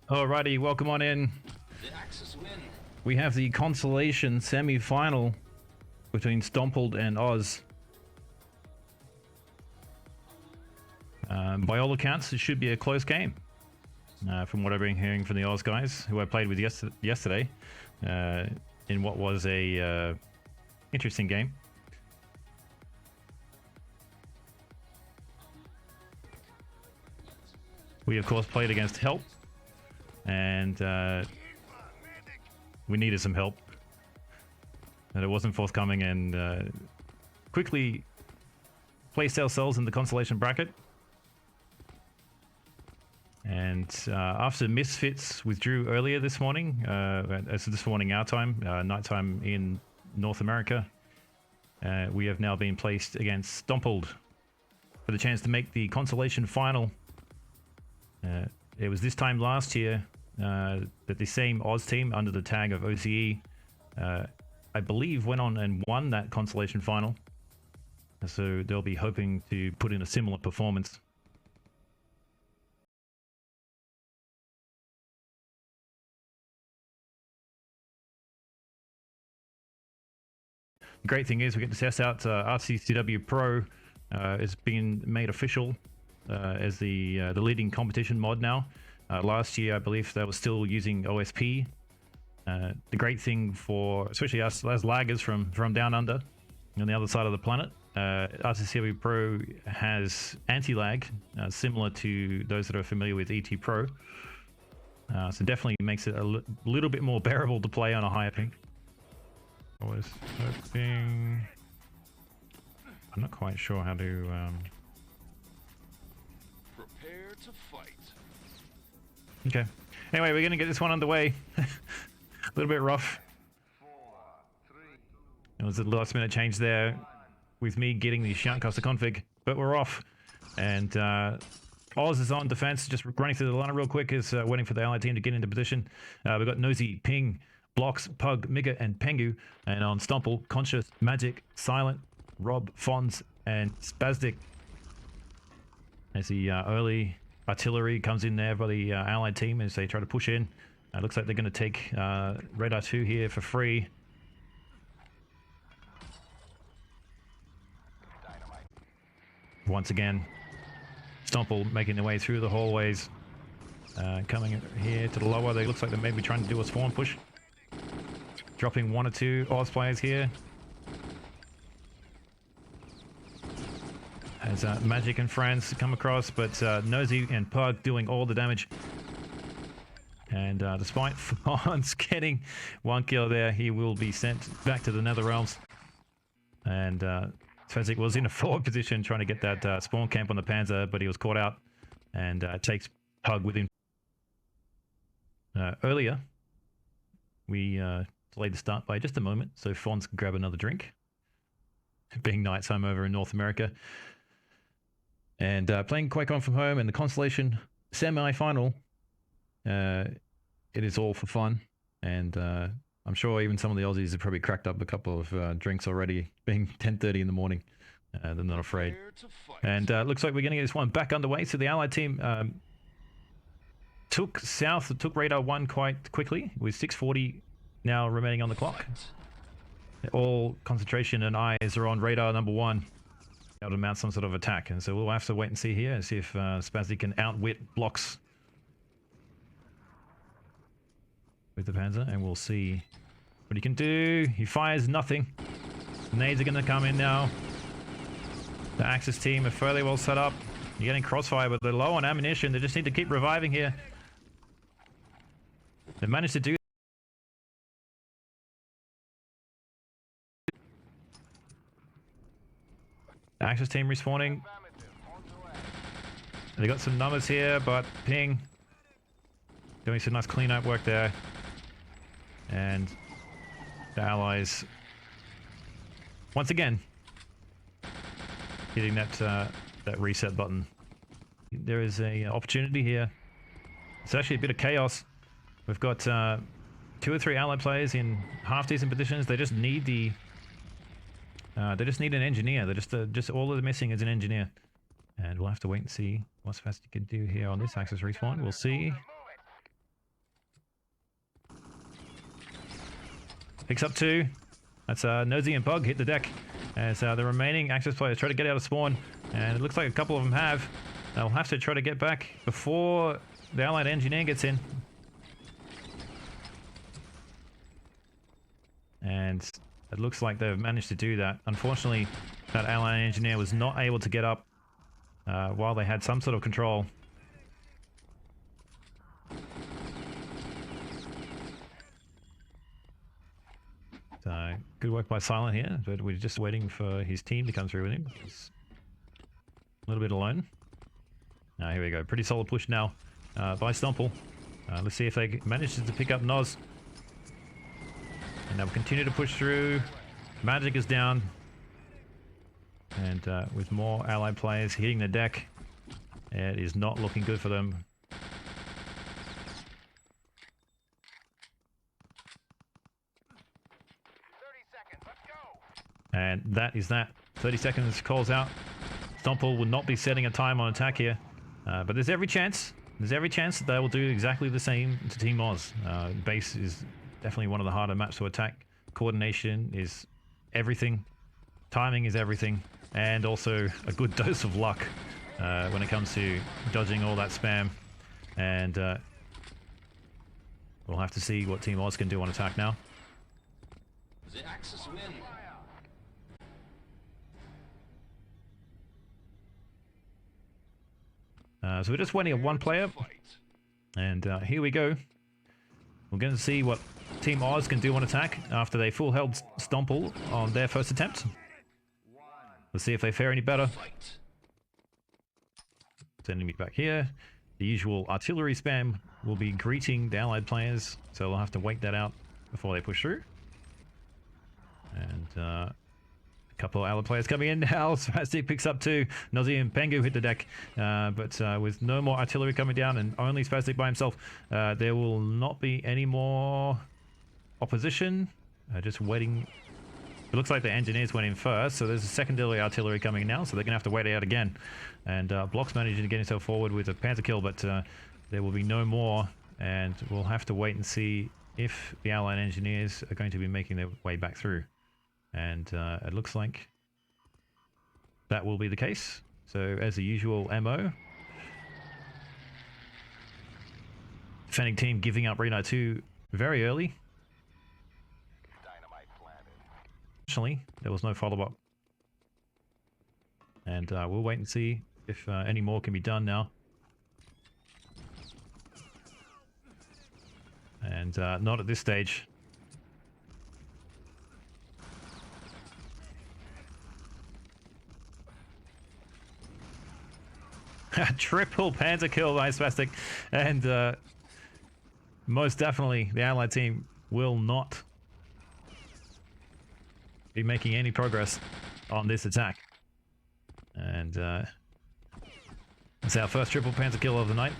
Alrighty, welcome on in. We have the Consolation semi-final between Stompled and Oz. By all accounts, it should be a close game. From what I've been hearing from the Oz guys, who I played with yesterday, in what was a interesting game. We of course played against Help, and we needed some help, and it wasn't forthcoming, and quickly placed ourselves in the Consolation bracket. And after Misfits withdrew earlier this morning, so this morning our time, nighttime in North America, we have now been placed against Stompled for the chance to make the Consolation final. It was this time last year that the same Oz team under the tag of OCE, I believe, went on and won that Consolation final. So they'll be hoping to put in a similar performance. The great thing is we get to test out RCCW Pro. It's been made official as the leading competition mod now. Last year, I believe they were still using OSP. The great thing for, especially us as laggers from down under, on the other side of the planet, RCCW Pro has anti-lag, similar to those that are familiar with ET Pro. So definitely makes it a little bit more bearable to play on a higher ping. I was hoping... I'm not quite sure how to... Prepare to fight. Okay. Anyway, we're gonna get this one underway. A little bit rough. It was a last minute change there with me getting the shoutcaster config, but we're off. And Oz is on defense, just running through the line real quick, is waiting for the allied team to get into position. We've got Nosy, Ping, Blox, Pug, Mika, and Pengu. And on Stomple, Conscious, Magic, Silent, Rob, Fonze, and Spaztik. As the early artillery comes in there by the allied team as they try to push in. Looks like they're going to take Radar 2 here for free. Once again, Stomple making their way through the hallways. Coming here to the lower, they looks like they may be trying to do a spawn push. Dropping one or two Oz players here. As Magic and friends come across, but Nosy and Pug doing all the damage. And despite Fonze getting one kill there, he will be sent back to the Nether Realms. And Spaztik was in a forward position trying to get that spawn camp on the Panzer, but he was caught out and takes Pug with him. Earlier, we delayed the start by just a moment so Fonze can grab another drink. Being nighttime over in North America. And playing QuakeCon from home and the Consolation semi-final, it is all for fun. And I'm sure even some of the Aussies have probably cracked up a couple of drinks already, being 10:30 in the morning. They're not afraid. And looks like we're going to get this one back underway. So the allied team took Radar 1 quite quickly, with 6:40 now remaining on the clock. All concentration and eyes are on Radar number 1. Able to mount some sort of attack, and so we'll have to wait and see here and see if Spaztik can outwit Blox with the Panzer, and we'll see what he can do. He fires nothing. Nades are going to come in now. The Axis team are fairly well set up. You're getting crossfire, but they're low on ammunition. They just need to keep reviving here. They managed to do. The Axis team respawning. They got some numbers here, but Ping doing some nice cleanup work there. And the allies once again hitting that reset button. There is a opportunity here. It's actually a bit of chaos. We've got 2 or 3 allied players in half decent positions. They just need the they just need an engineer. They're just all they're missing is an engineer. And we'll have to wait and see what Spaztik can do here on this Axis respawn. We'll see. Picks up 2. That's Nosy and Bug hit the deck as the remaining Axis players try to get out of spawn. And it looks like a couple of them have. They'll have to try to get back before the Allied Engineer gets in. And it looks like they've managed to do that. Unfortunately, that Allied Engineer was not able to get up while they had some sort of control. So, good work by Silent here, but we're just waiting for his team to come through with him. He's a little bit alone. Here we go. Pretty solid push now by Stomple. Let's see if they manage to pick up Nos. And they'll continue to push through. Magic is down. And with more allied players hitting the deck, it is not looking good for them. And that is that. 30 seconds calls out. Stomple will not be setting a time on attack here. But there's every chance. There's every chance that they will do exactly the same to Team Oz. Base is definitely one of the harder maps to attack. Coordination is everything. Timing is everything. And also a good dose of luck when it comes to dodging all that spam. And we'll have to see what Team Oz can do on attack now. The Axis win. So we're just waiting on one player, and here we go. We're going to see what Team Oz can do on attack after they full-held Stomple on their first attempt. Let's see if they fare any better. Sending me back here. The usual artillery spam will be greeting the allied players, so they'll have to wait that out before they push through. And a couple of allied players coming in now. Spaztik picks up 2. Nosy and Pengu hit the deck, but with no more artillery coming down and only Spaztik by himself, there will not be any more opposition. Just waiting. It looks like the engineers went in first, so there's a secondary artillery coming in now, so they're going to have to wait it out again. And Blox managing to get himself forward with a panzer kill, but there will be no more, and we'll have to wait and see if the allied engineers are going to be making their way back through. And it looks like that will be the case. So as the usual MO, defending team giving up Reno 2 very early. Actually, there was no follow-up. And we'll wait and see if any more can be done now. And not at this stage. Triple panzer kill by Spaztik, and most definitely the allied team will not be making any progress on this attack. And it's our first triple panzer kill of the night.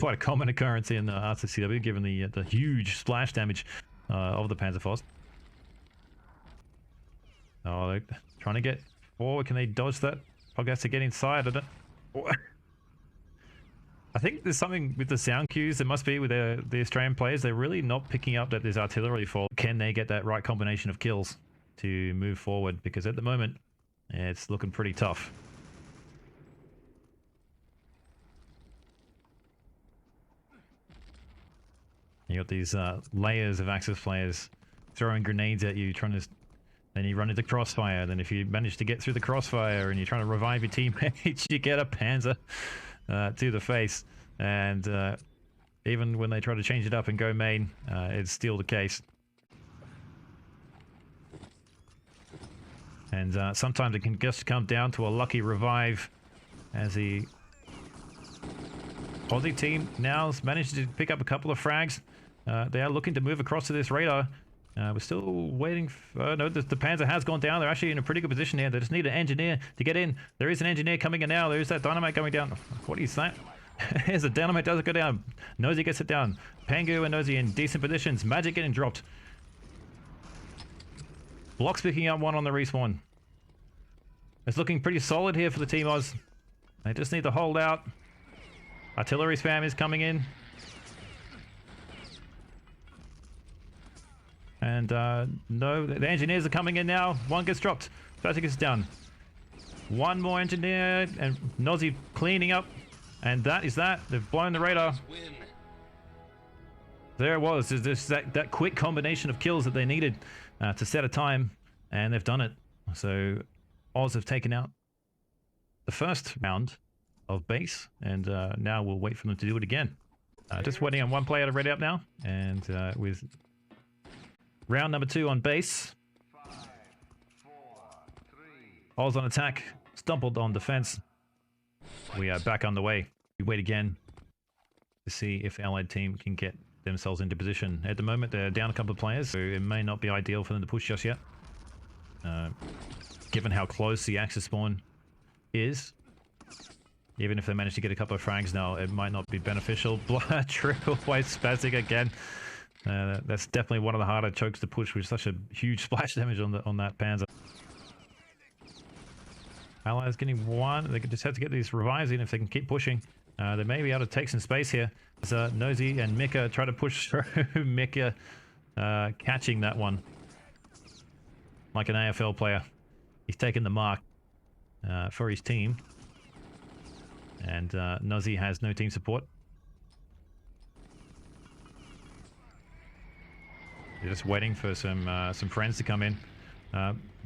Quite a common occurrence in RCCW, given the huge splash damage of the Panzerfaust. Oh, they're trying to get forward. Can they dodge that? Probably has to get inside of it. I think there's something with the sound cues there must be with the Australian players. They're really not picking up that there's artillery for. Can they get that right combination of kills to move forward? Because at the moment, it's looking pretty tough. You got these layers of Axis players throwing grenades at you, trying to... Then you run into crossfire. Then if you manage to get through the crossfire and you're trying to revive your teammates, you get a panzer to the face. And even when they try to change it up and go main, it's still the case. And sometimes it can just come down to a lucky revive, as the Aussie team now has managed to pick up a couple of frags. They are looking to move across to this radar. We're still waiting for... no, the Panzer has gone down. They're actually in a pretty good position here. They just need an engineer to get in. There is an engineer coming in now. There is that dynamite coming down. What is that? Here's the dynamite. Does it go down? Nosy gets it down. Pengu and Nosy in decent positions. Magic getting dropped. Blox picking up one on the respawn. It's looking pretty solid here for the Team Oz. They just need to hold out. Artillery spam is coming in. And no, the engineers are coming in now. One gets dropped. Spaztik is down. One more engineer, and Nosy cleaning up. And that is that. They've blown the radar. There it was. There's that quick combination of kills that they needed to set a time, and they've done it. So Oz have taken out the first round of base, and now we'll wait for them to do it again. Just waiting on one player to ready up now, and with round number 2 on base. Oz on attack, Stompled on defense. We are back on the way. We wait again to see if the Allied team can get themselves into position. At the moment, they're down a couple of players, so it may not be ideal for them to push just yet. Given how close the Axis spawn is. Even if they manage to get a couple of frags now, it might not be beneficial. Triple away Spaztik again. That's definitely one of the harder chokes to push with such a huge splash damage on that Panzer. Allies getting one. They just have to get these revives in if they can keep pushing. They may be able to take some space here. As Nosy and Mika try to push through. Mika catching that one like an AFL player. He's taken the mark for his team. And Nosy has no team support. They're just waiting for some friends to come in.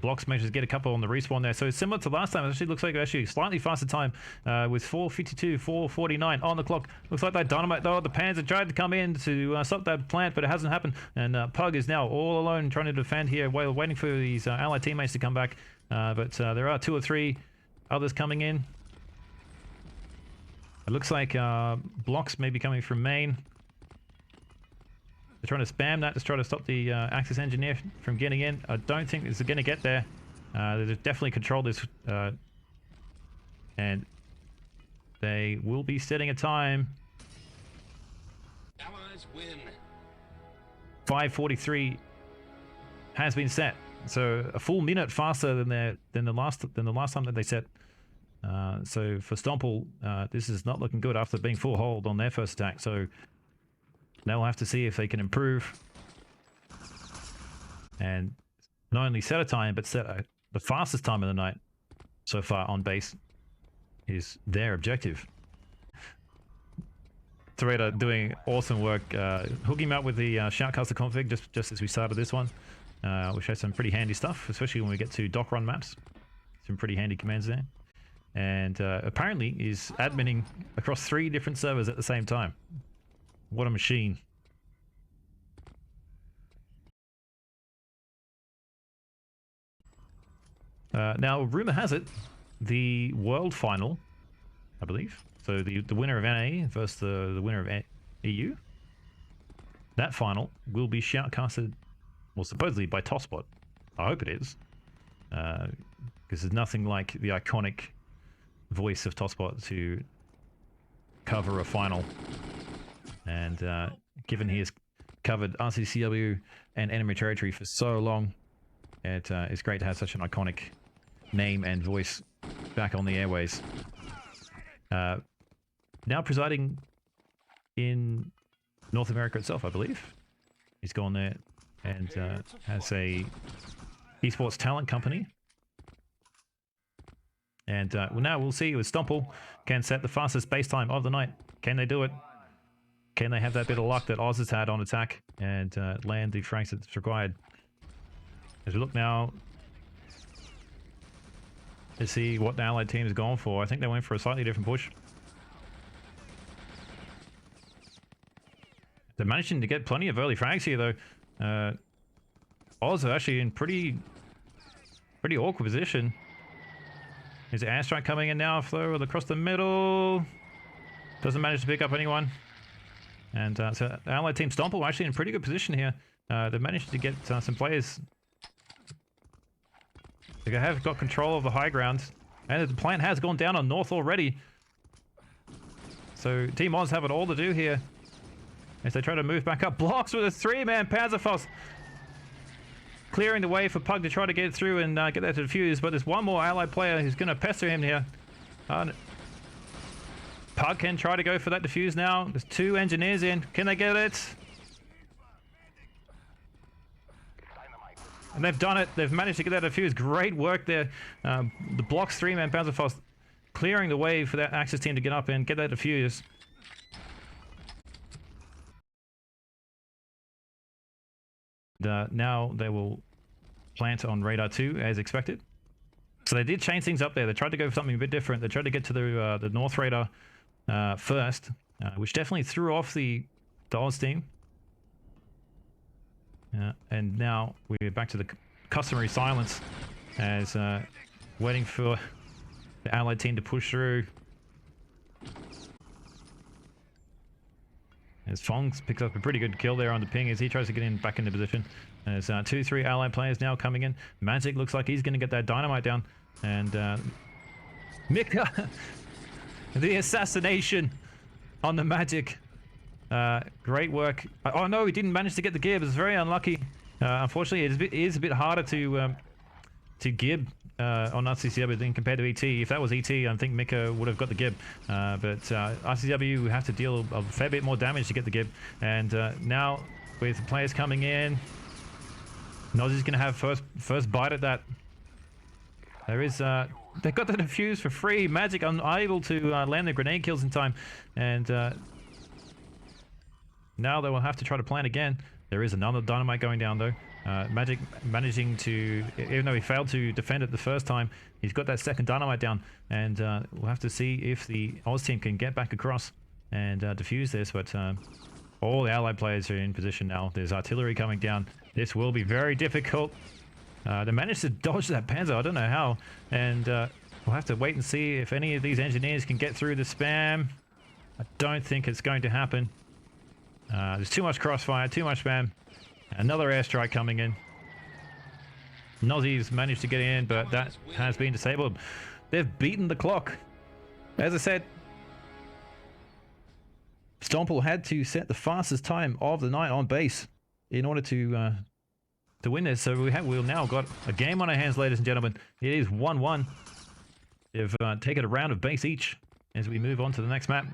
Blox manages to get a couple on the respawn there. So similar to last time, it actually looks like actually slightly faster time with 4:52, 4:49 on the clock. Looks like that dynamite though. The Panzer tried to come in to stop that plant, but it hasn't happened. And Pug is now all alone trying to defend here while waiting for these Allied teammates to come back. But there are 2 or 3 others coming in. It looks like Blox may be coming from main. They're trying to spam that to try to stop the Axis engineer from getting in. I don't think it's going to get there. They definitely control this. And they will be setting a time. Allies win. 5:43 has been set. So a full minute faster than the last time that they set. So for Stomple, this is not looking good after being full hold on their first attack. So they'll have to see if they can improve and not only set a time, but set the fastest time of the night so far on base is their objective. Threader doing awesome work, hooking him up with the shoutcaster config just as we started this one, which has some pretty handy stuff, especially when we get to dock run maps. Some pretty handy commands there. And apparently is adminning across 3 different servers at the same time. What a machine. Now, rumor has it, the world final, I believe, so the winner of NA versus the winner of EU, that final will be shoutcasted, well, supposedly by Tosspot. I hope it is, because there's nothing like the iconic voice of Tosspot to cover a final. And given he has covered RCCW and enemy territory for so long, it's great to have such an iconic name and voice back on the airways. Now presiding in North America itself, I believe. He's gone there and has a esports talent company. And well, now we'll see with Stomple can set the fastest base time of the night. Can they do it? Can they have that bit of luck that Oz has had on attack and land the frags that's required? As we look now to see what the Allied team has gone for, I think they went for a slightly different push. They're managing to get plenty of early frags here though. Oz are actually in pretty awkward position. Is an airstrike coming in now? Flow across the middle. Doesn't manage to pick up anyone. And so the Allied team Stomple are actually in pretty good position here. They've managed to get some players. They have got control of the high ground. And the plant has gone down on North already. So Team Oz have it all to do here as they try to move back up. Blox with a 3-man Panzerfaust. Clearing the way for Pug to try to get through and get that to defuse. But there's one more Allied player who's going to pester him here. Pug can try to go for that defuse now. There's 2 engineers in. Can they get it? And they've done it. They've managed to get that defuse. Great work there. The Blox 3-man Panzerfaust clearing the way for that Axis team to get up and get that defuse. Now they will plant on radar 2 as expected. So they did change things up there. They tried to go for something a bit different. They tried to get to the north radar first, which definitely threw off the Oz team. And now we're back to the customary silence as waiting for the allied team to push through. As Fonze picks up a pretty good kill there on the ping as he tries to get in back into position. There's 2-3 allied players now coming in. Magic looks like he's going to get that dynamite down. And Mika, the assassination on the Magic. Great work. Oh no, he didn't manage to get the gib. It's very unlucky. Unfortunately, it is a bit harder to gib on RCCW than compared to ET. If that was ET, I think Mika would have got the gib. But RCCW have to deal a fair bit more damage to get the gib. And now with players coming in, Nosy's going to have first bite at that. There is they got the defuse for free. Magic unable to land the grenade kills in time, and now they will have to try to plant again. There is another dynamite going down though. Magic managing to, even though he failed to defend it the first time, he's got that second dynamite down, and we'll have to see if the Oz team can get back across and defuse this. But all the allied players are in position now. There's artillery coming down. This will be very difficult. They managed to dodge that Panzer, I don't know how, and we'll have to wait and see if any of these engineers can get through the spam. I don't think it's going to happen. There's too much crossfire, too much spam. Another airstrike coming in. Nosy's managed to get in, but that has been disabled. They've beaten the clock. As I said, Stomple had to set the fastest time of the night on base in order to win this. So we've now got a game on our hands, ladies and gentlemen. It is 1-1. They've taken a round of base each as we move on to the next map.